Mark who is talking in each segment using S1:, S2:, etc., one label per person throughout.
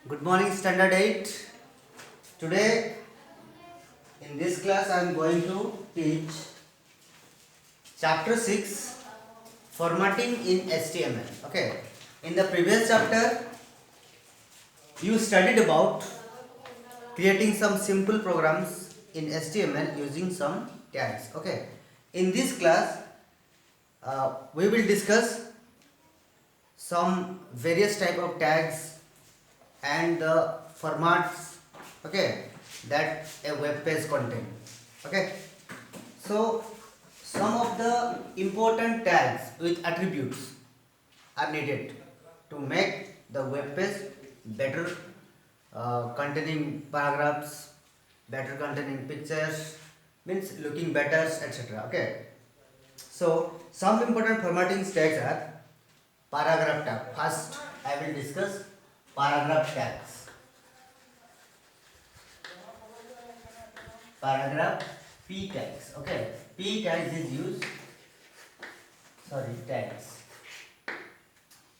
S1: Good morning, Standard 8. Today, in this class, I am going to teach Chapter 6 Formatting in HTML. Okay. In the previous chapter, you studied about creating some simple programs in HTML using some tags. Okay. In this class, we will discuss some various type of tags and the formats, okay, that a web page contain. Okay, so some of the important tags with attributes are needed to make the web page better, containing paragraphs, better containing pictures, means looking better, etc. Okay, so some important formatting tags are paragraph tag. First, I will discuss paragraph tags. Paragraph p tags. Okay, p tags is used. Sorry, tags.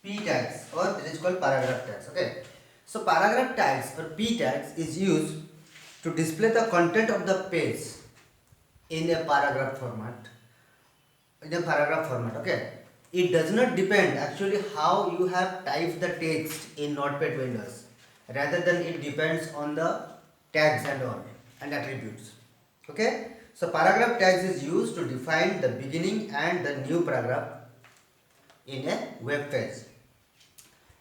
S1: P tags, or it is called paragraph tags. Okay, so paragraph tags or p tags is used to display the content of the page in a paragraph format. In a paragraph format. Okay, it does not depend actually how you have typed the text in Notepad windows, rather than it depends on the tags and all and attributes. Okay, so paragraph tags is used to define the beginning and the new paragraph in a web page.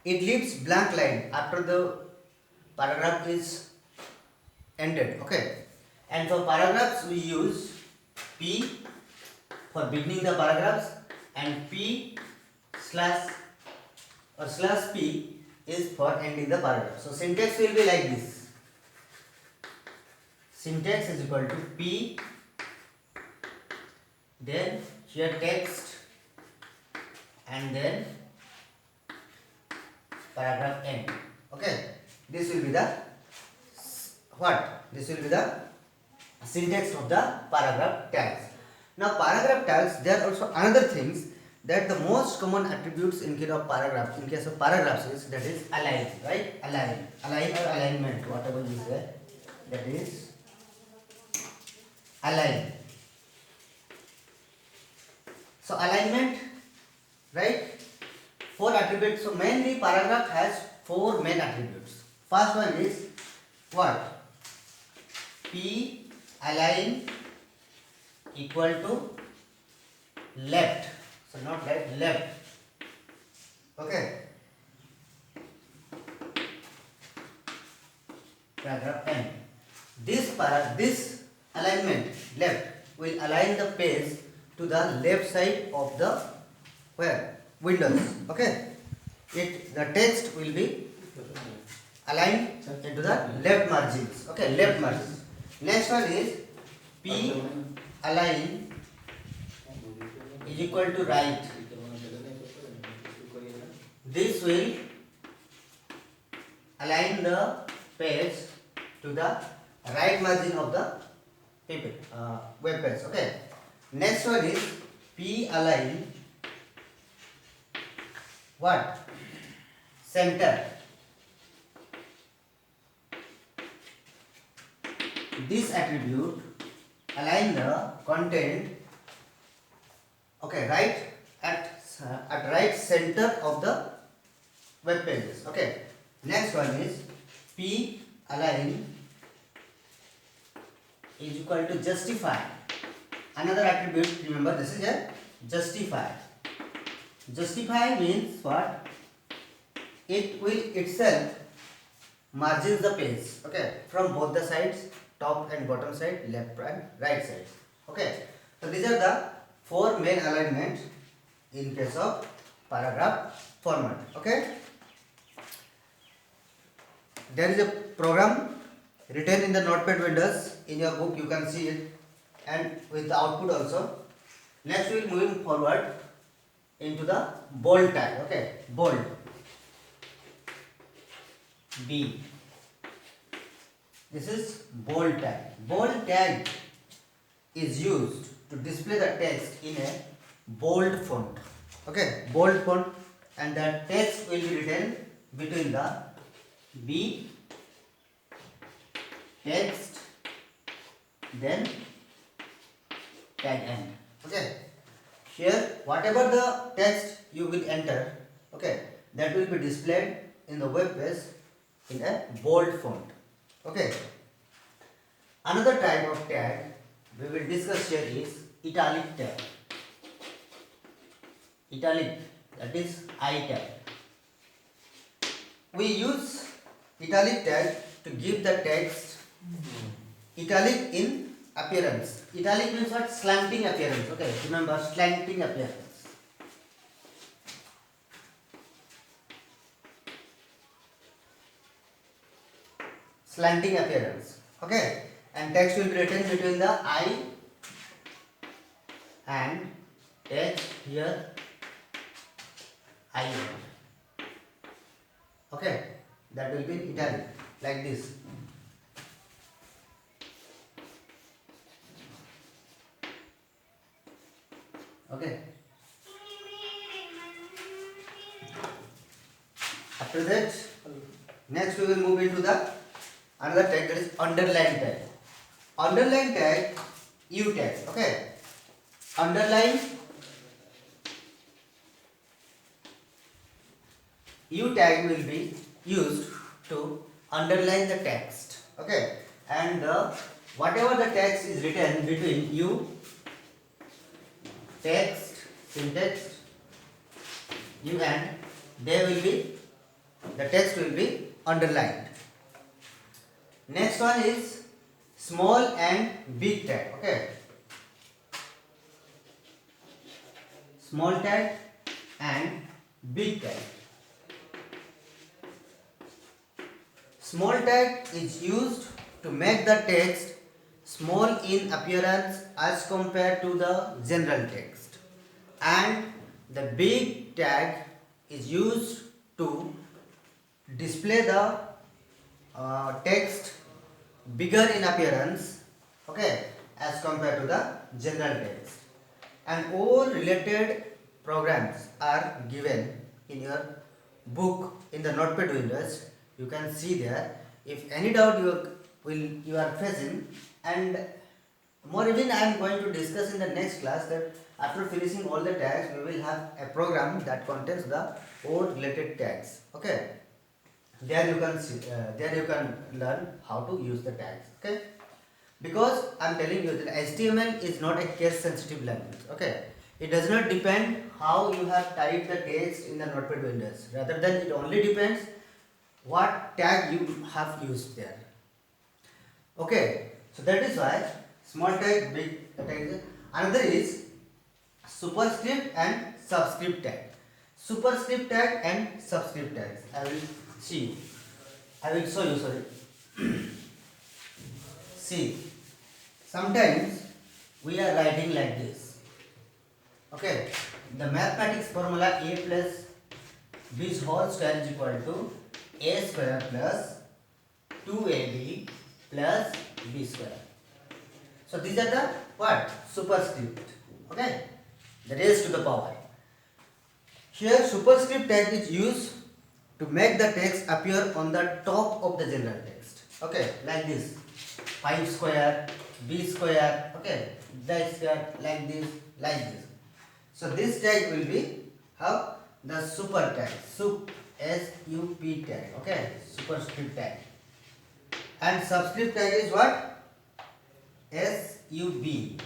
S1: It leaves blank line after the paragraph is ended. Okay, and for paragraphs we use p for beginning the paragraphs, and p slash or slash p is for ending the paragraph. So syntax will be like this. Syntax is equal to p, then here text, and then paragraph end. Okay, this will be the what? This will be the syntax of the paragraph tags. Now paragraph tags, there are also another things that the most common attributes in case of paragraphs is, that is align, right? Align or alignment, whatever you say, that is align. So alignment, right? Four attributes. So mainly paragraph has four main attributes. First one is what? P align equal to left. So not right, left. Okay. Paragraph end. This alignment left will align the page to the left side of the where windows. Okay. The text will be aligned into the left margins. Okay, left margins. Next one is P align is equal to right. This will align the page to the right margin of the web page. Okay. Next one is P align what? Center. This attribute align the content, okay, right at right center of the web pages. Okay. Next one is P align is equal to justify. Another attribute, remember this is a justify. Justify means what? It will itself margins the page, okay, from both the sides, top and bottom side, left and right side. Okay, so these are the four main alignments in case of paragraph format. Okay, there is a program written in the Notepad windows. In your book you can see it, and with the output also. Next we will moving forward into the bold tag. Okay, bold, B. This is bold tag. Bold tag is used to display the text in a bold font. Okay, bold font, and the text will be written between the B text, then tag end. Okay. Here, whatever the text you will enter, okay, that will be displayed in the web page in a bold font. Okay. Another type of tag we will discuss here is italic tag. Italic, that is I tag. We use italic tag to give the text italic in appearance. Italic means what? Slanting appearance. Okay, remember slanting appearance. Slanting appearance. Okay, and text will be written between the I and text here I end. Okay, that will be in italic like this. Okay. After that, next we will move into the another tag, that is underline tag. Underline tag, U tag. Okay. Underline U tag will be used to underline the text. Okay. And whatever the text is written between U text, syntax, U and there will be the text will be underlined. Next one is small and big tag. Okay. Small tag and big tag. Small tag is used to make the text small in appearance as compared to the general text, and the big tag is used to display the text bigger in appearance, okay, as compared to the general text. And all related programs are given in your book in the Notepad windows. You can see there. If any doubt you are facing, and more even I am going to discuss in the next class that after finishing all the tags we will have a program that contains the all related tags. Okay. There you can see, there you can learn how to use the tags. Okay. Because I am telling you that HTML is not a case sensitive language. Okay. It does not depend how you have typed the text in the Notepad windows. Rather than it only depends what tag you have used there. Okay. So that is why small tag, big tag. Another is superscript and subscript tag. Superscript tag and subscript tags. I will show you. Sorry. See, sometimes we are writing like this. Okay, the mathematics formula a plus b whole square is equal to a square plus 2ab plus b square. So these are the what? Superscript. Okay, the raised to the power. Here superscript tag is used to make the text appear on the top of the general text. Okay, like this. 5 square, b square, okay, that square, like this, like this. So this tag will be how? The super tag, S-U-P tag, okay, superscript tag. And subscript tag is what? S-U-B,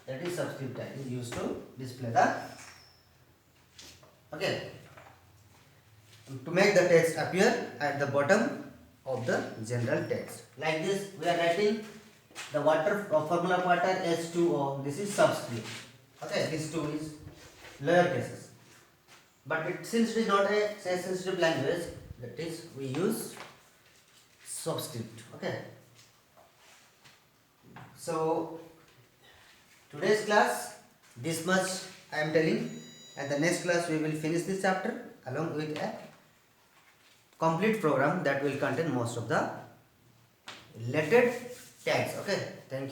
S1: that is subscript tag, is used to display the, okay, to make the text appear at the bottom of the general text. Like this, we are writing the water formula water H2O. This is subscript. Okay, this 2 is lower cases. But since it is not a case sensitive language, that is we use subscript. Okay. So today's class, this much I am telling, and the next class we will finish this chapter along with a complete program that will contain most of the related tags. Okay, thank you.